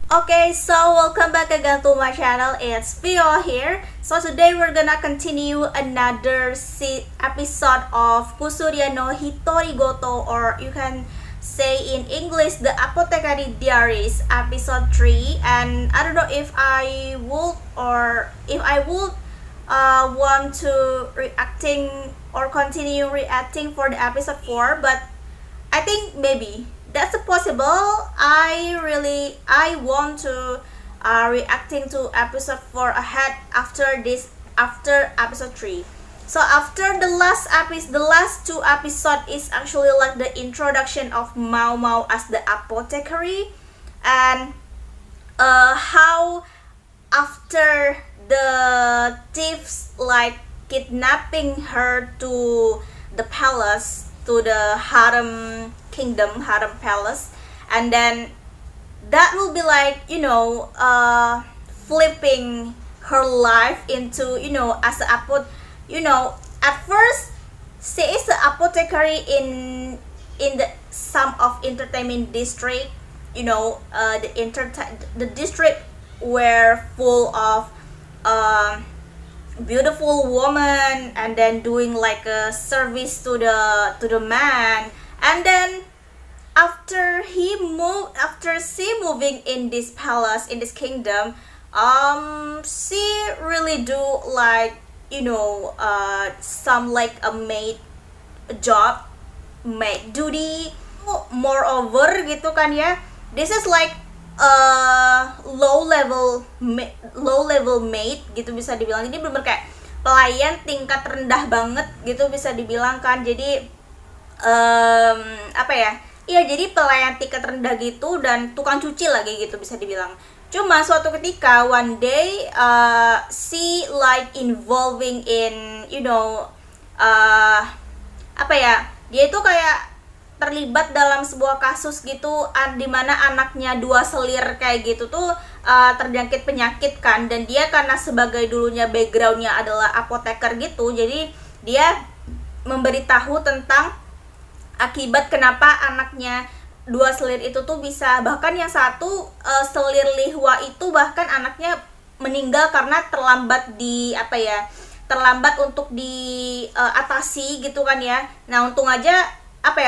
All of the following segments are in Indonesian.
Okay, so welcome back again to my channel. It's Vio here. So today we're gonna continue another episode of Kusurya no Hitorigoto, or you can say in English the Apothecary Diaries episode 3. And I don't know if I would want to reacting or continue reacting for the episode 4, but I think maybe that's possible. I want to reacting to episode 4 ahead after episode 3. So after the last two episode is actually like the introduction of Mao Mao as the apothecary, and how after the thieves like kidnapping her to the palace, to the harem kingdom, harem palace, and then that will be like, flipping her life into, as a at first she is an apothecary in the some of entertainment district. The district were full of beautiful woman, and then doing like a service to the man. And then after she moving in this palace, in this kingdom, she really do like, some like a maid job, maid duty. Moreover gitu kan ya, this is like low level maid gitu bisa dibilang. Jadi bener kayak pelayan tingkat rendah banget gitu bisa dibilang kan. Jadi apa ya, iya, jadi pelayan tingkat rendah gitu dan tukang cuci lagi gitu bisa dibilang. Cuma suatu ketika one day she like involving in, apa ya, dia itu kayak terlibat dalam sebuah kasus gitu, di mana anaknya dua selir kayak gitu tuh terjangkit penyakit kan. Dan dia karena sebagai dulunya backgroundnya adalah apoteker gitu, jadi dia memberitahu tentang akibat kenapa anaknya dua selir itu tuh bisa, bahkan yang satu selir lihwa itu bahkan anaknya meninggal karena terlambat untuk diatasi gitu kan ya. Nah untung aja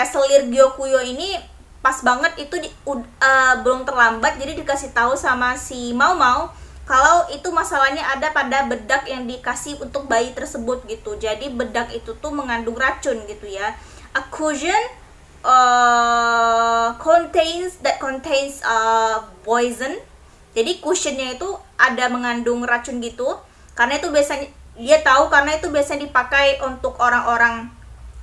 selir Gyokuyo ini pas banget itu belum terlambat, jadi dikasih tahu sama si Mau Mau kalau itu masalahnya ada pada bedak yang dikasih untuk bayi tersebut gitu. Jadi bedak itu tuh mengandung racun gitu ya. A cushion contains poison. Jadi cushionnya itu ada mengandung racun gitu. Karena itu biasanya dia tahu, karena itu biasanya dipakai untuk orang-orang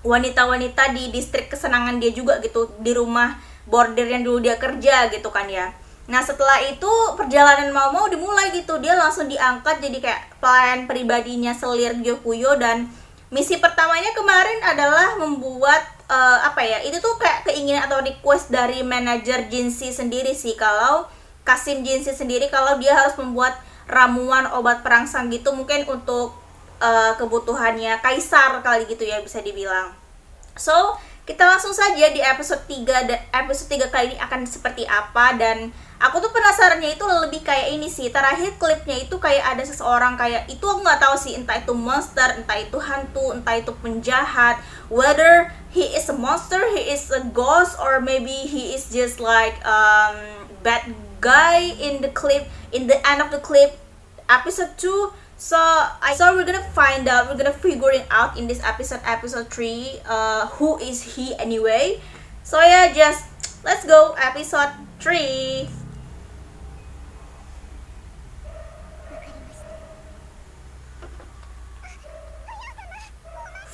wanita-wanita di distrik kesenangan dia juga gitu, di rumah border yang dulu dia kerja gitu kan ya. Nah setelah itu perjalanan Mau dimulai gitu, dia langsung diangkat jadi kayak pelayan pribadinya selir Gyokuyo. Dan misi pertamanya kemarin adalah membuat itu tuh kayak keinginan atau request dari manajer Jinshi sendiri sih, kalau Kasim Jinshi sendiri, kalau dia harus membuat ramuan obat perangsang gitu, mungkin untuk kebutuhannya kaisar kali gitu ya bisa dibilang. So kita langsung saja di episode 3. Episode 3 kali ini akan seperti apa, dan aku tuh penasarannya itu lebih kayak ini sih. Terakhir klipnya itu kayak ada seseorang, kayak itu aku nggak tahu sih, entah itu monster, entah itu hantu, entah itu penjahat, whether he is a monster, he is a ghost, or maybe he is just like bad guy in the clip, in the end of the clip episode 2. So we're gonna find out, we're gonna figure it out in this episode 3, who is he anyway. So yeah, just let's go episode 3.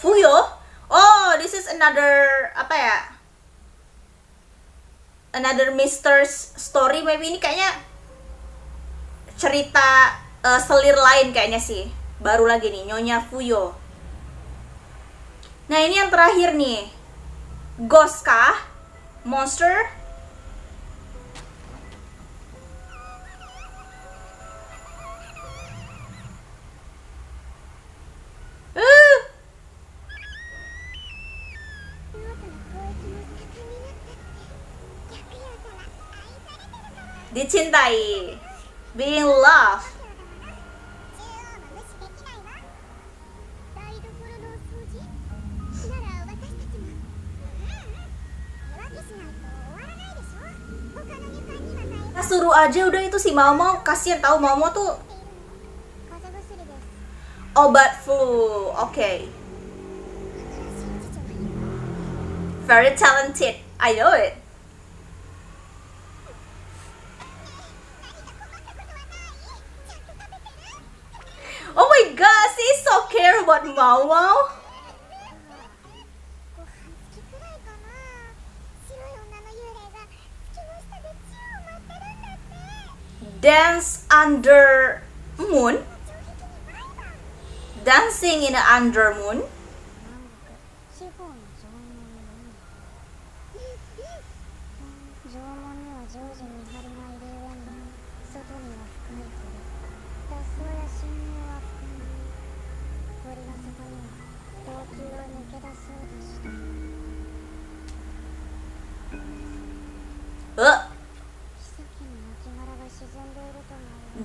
Fuyo? Oh, this is another another Mister's story maybe. Ini kayaknya cerita selir lain kayaknya sih, baru lagi nih, Nyonya Fuyo. Nah ini yang terakhir nih, ghost kah? Monster? dicintai, being loved. Nah, suruh aja udah itu si Mao kasihan tahu Mao tuh obat flu. Okay. Very talented. I know it. Oh my god, she's so care about Mao. Dance under moon? Dancing in the under moon?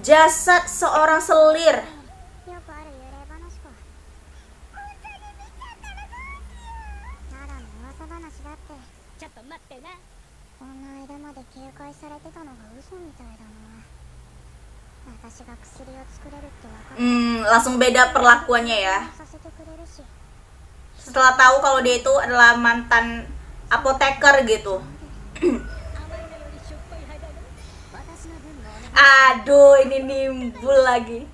Jasad seorang selir. Langsung beda perlakuannya ya. Setelah tahu kalau dia itu adalah mantan apoteker gitu. Aduh, ini nimbul lagi.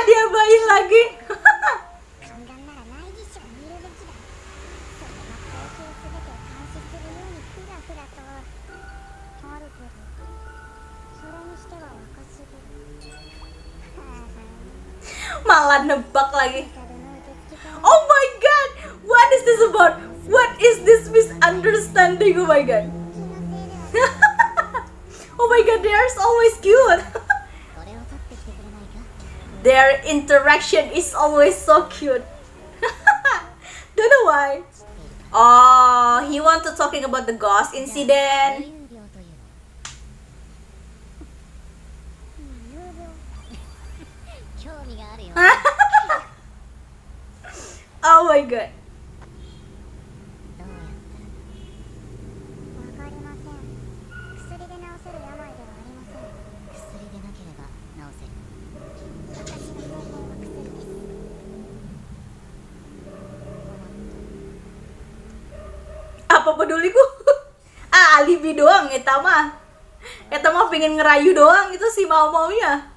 Dia bayi lagi. Malah nebak lagi. Oh my god, what is this about? What is this misunderstanding? Oh my god. Oh my god, they are always cute. Their interaction is always so cute. Don't know why. Oh, he want to talking about the ghost incident. Oh my god. Apa peduliku? Alibi doang eta mah. Eta mah pengen ngerayu doang itu si mau-maunya.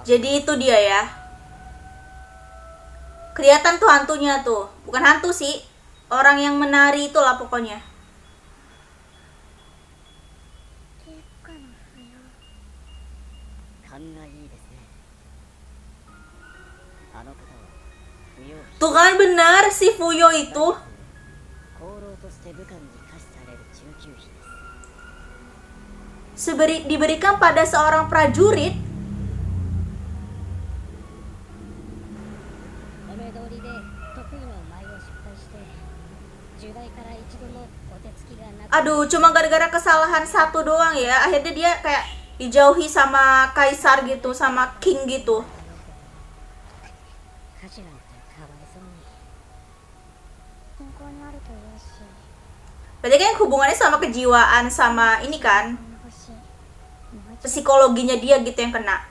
Jadi itu dia ya. Kelihatan tuh hantunya tuh. Bukan hantu sih. Orang yang menari itulah pokoknya. Tuh kan benar si Fuyo itu. Diberikan pada seorang prajurit. Aduh, cuma gara-gara kesalahan satu doang ya. Akhirnya dia kayak dijauhi sama kaisar gitu, sama king gitu. Berarti kan hubungannya sama kejiwaan, sama ini kan psikologinya dia gitu yang kena.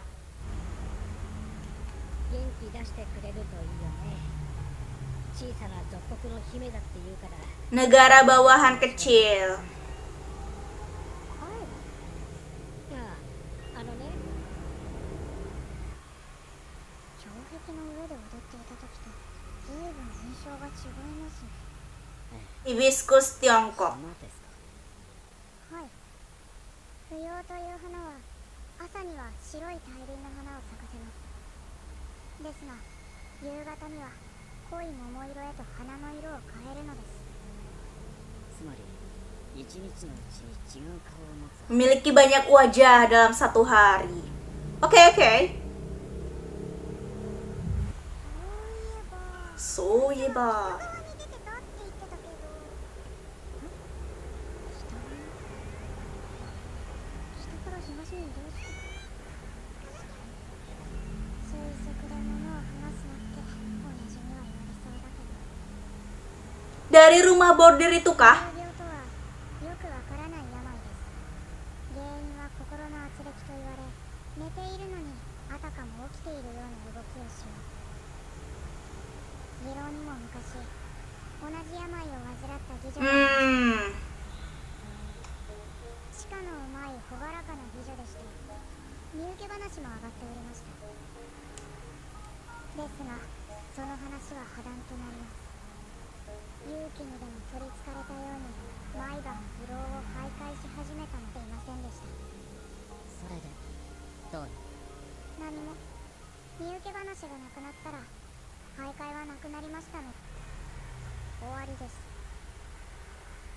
Negara bawahan kecil. Hibiscus Tiongkok. 朝には白い大輪の花を咲かせます。ですが夕方には濃い桃色へと花の色を変えるのです。つまり一日のうちに違う顔を持つ Memiliki banyak wajah dalam satu hari. Oke, oke. そういえばそういえば。北側に出てたって言ってたけど、北から東に移動した。推測で物を話すなって親父には言われそうだけど、 Dari rumah bordir itu 糖 kah? 尿病とはよくわからない病です。原因は心の圧力と言われ、寝ているのにあたかも起きているような動きをします。下郎にも昔同じ病を患った妓女がいました。 Hmm. 地価のうまい朗らかな美女でして、身請け話も上がっておりました。ですがその話は破談となります。勇気にでも取りつかれたように毎晩疲労を徘徊し始めたのでいませんでした。それでどうな何も。身請け話がなくなったら徘徊はなくなりましたの。終わりです。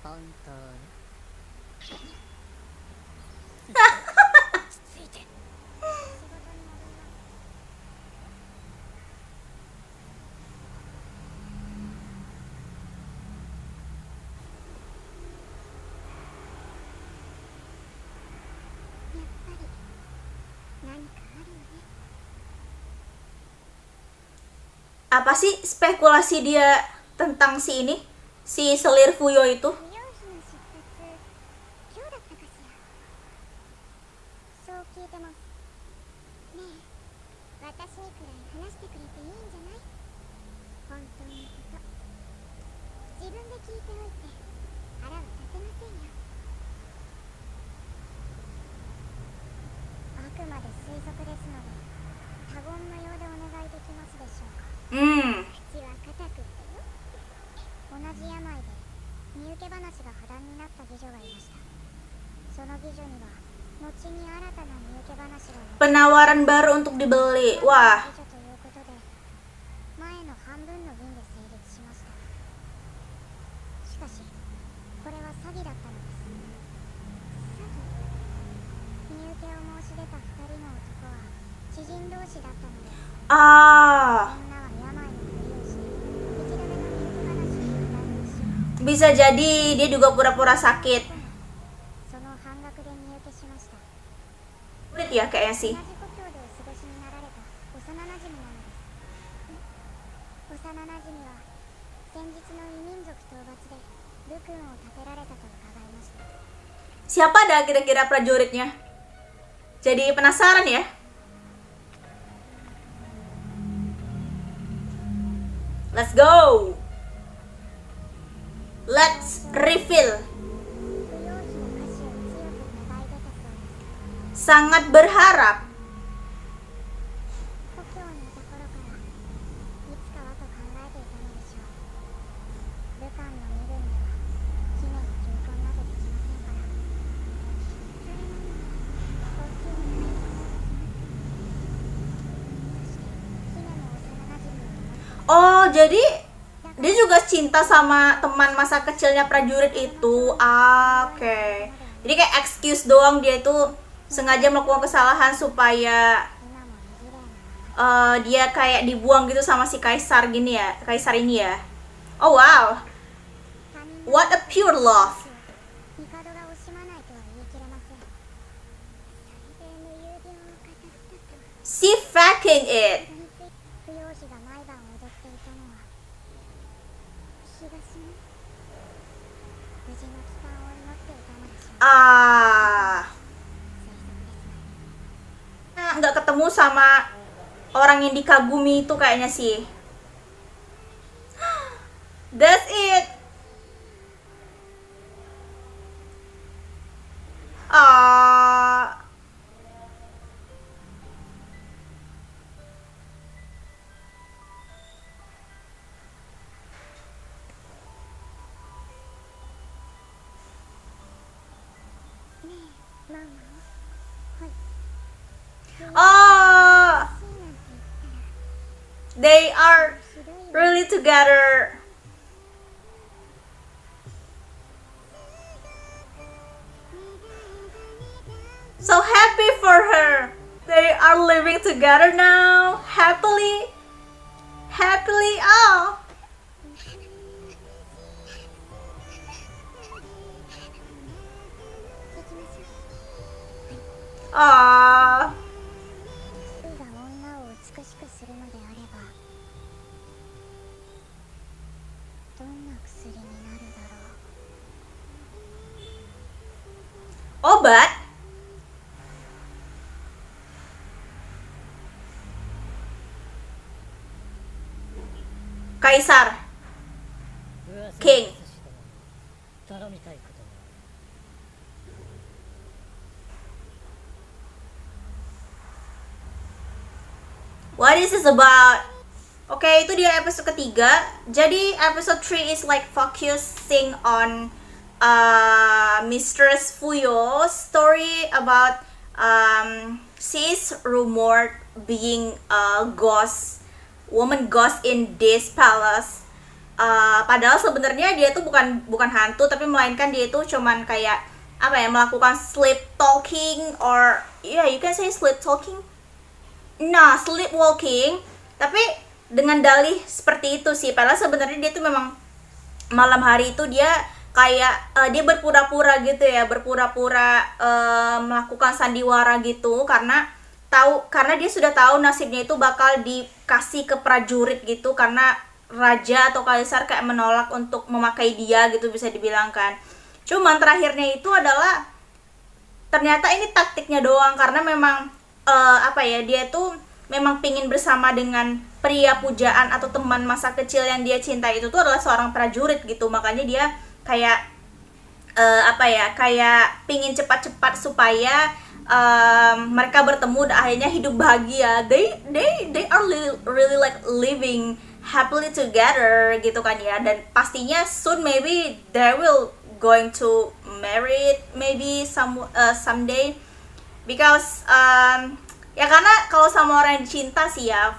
本当について仕事に戻ります。やっぱり何かあるよね。 Apa sih spekulasi dia tentang si ini? Si selir Fuyo itu? 不要費の出発、今日だったかしら。そう聞いてます。ねえ、私にくらい話してくれていいんじゃない？本当のこと。自分で聞いておいて腹は立てませんよ。あくまで推測ですので、他言無用でお願いできますでしょうか。 Hmm. 口は固くってよ。同じ病で身請け話が破談になった妓女がいました。その妓女には後に新たな身請け話が Penawaran baru untuk dibeli. Wah. 妓女ということで、前の半分の銀で成立しました。しかしこれは詐欺だったのです。詐欺？身請けを申し出た2人の男は知人同士だったのです。 Ah. 女は病のふりをして口止めの身請け話に破談にし、 Bisa jadi dia juga pura-pura sakit. その半額で身請けしました。 Sulit ya kayaknya 同 sih. じ故郷でお過ごしになられた幼なじみなのです。幼なじみは先日の異民族討伐で武勲を立てられたと伺いました。 Siapa dah kira-kira prajuritnya? Jadi penasaran ya. Let's go. Let's reveal. 不要費の歌詞を強く願い出たそうです。 Sangat berharap. 故郷にいた頃からいつかはと考えていたのでしょう。武漢の身分では姫に求婚などできませんから。それなのに高級に入ることが決まってます。そして姫も幼なじみを思って、 Oh, jadi だから dia juga cinta sama teman masa kecilnya prajurit itu. Ah, oke. Jadi kayak excuse doang, dia itu sengaja melakukan kesalahan supaya 今も無事例なまま dia kayak dibuang gitu sama si kaisar gini ya, kaisar ini ya. Oh wow, 他人の what a pure love. 帝が惜しまないとは言い切れません。それで無遊病を語ったと。 She faking it. 不要費が毎晩踊っていたのは東に無事の帰還を祈っていたのでしょう。 Ah, 推測ですが、 nggak ketemu sama orang yang dikagumi itu kayaknya sih. That's it. Ah. Mama. はい。Oh, 欲しいなんて言ったら they are ひどいよ really together. So happy for her. They are living together now, happily. Happily. Oh. 行きましょう Aww. うが女を美しくするのであればどんな薬になるだろう Obat. Kaisar. 噂の King. 頼みたいことが What is this about? Oke, itu dia episode ketiga. Jadi episode 3 is like focusing on Mistress Fuyo's story about she's rumored being a ghost, woman ghost in this palace. Padahal sebenarnya dia tuh bukan hantu, tapi melainkan dia itu cuman kayak apa ya, melakukan sleep talking, or yeah, you can say sleep talking. Nah, sleepwalking, tapi dengan dalih seperti itu sih. Padahal sebenarnya dia tuh memang malam hari itu dia kayak dia berpura-pura gitu ya, berpura-pura melakukan sandiwara gitu karena dia sudah tahu nasibnya itu bakal dikasih ke prajurit gitu, karena raja atau kaisar kayak menolak untuk memakai dia gitu, bisa dibilang kan. Cuman terakhirnya itu adalah ternyata ini taktiknya doang, karena memang dia tuh memang pingin bersama dengan pria pujaan atau teman masa kecil yang dia cintai itu tuh adalah seorang prajurit gitu. Makanya dia kayak kayak pingin cepat-cepat supaya mereka bertemu dan akhirnya hidup bahagia. They are really like living happily together gitu kan ya. Dan pastinya soon maybe they will going to marry maybe someday. Because ya karena kalau sama orang yang dicinta sih ya,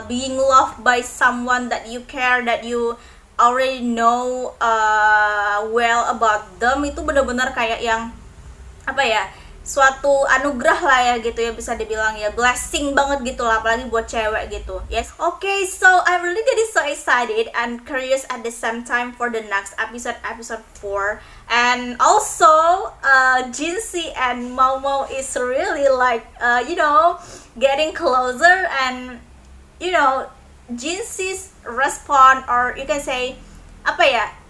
being loved by someone that you care, that you already know well about them, itu benar-benar kayak yang suatu anugerah lah ya gitu ya, bisa dibilang ya, blessing banget gitu lah, apalagi buat cewek gitu. Yes. Okay, so I'm really getting so excited and curious at the same time for the next episode 4. And also Jinxie and Momo is really like getting closer, and Jinxie's respond, or you can say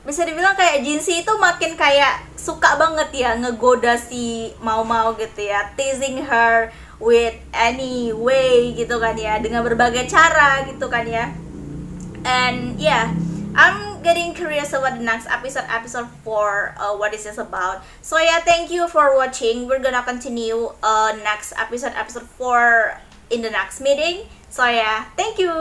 bisa dibilang kayak Jinxie itu makin kayak suka banget ya ngegoda si Mau gitu ya, teasing her with any way gitu kan ya, dengan berbagai cara gitu kan ya. And yeah, I'm getting curious about the next episode 4, what is this about. So yeah, thank you for watching. We're gonna continue next episode 4 in the next meeting. So yeah, thank you.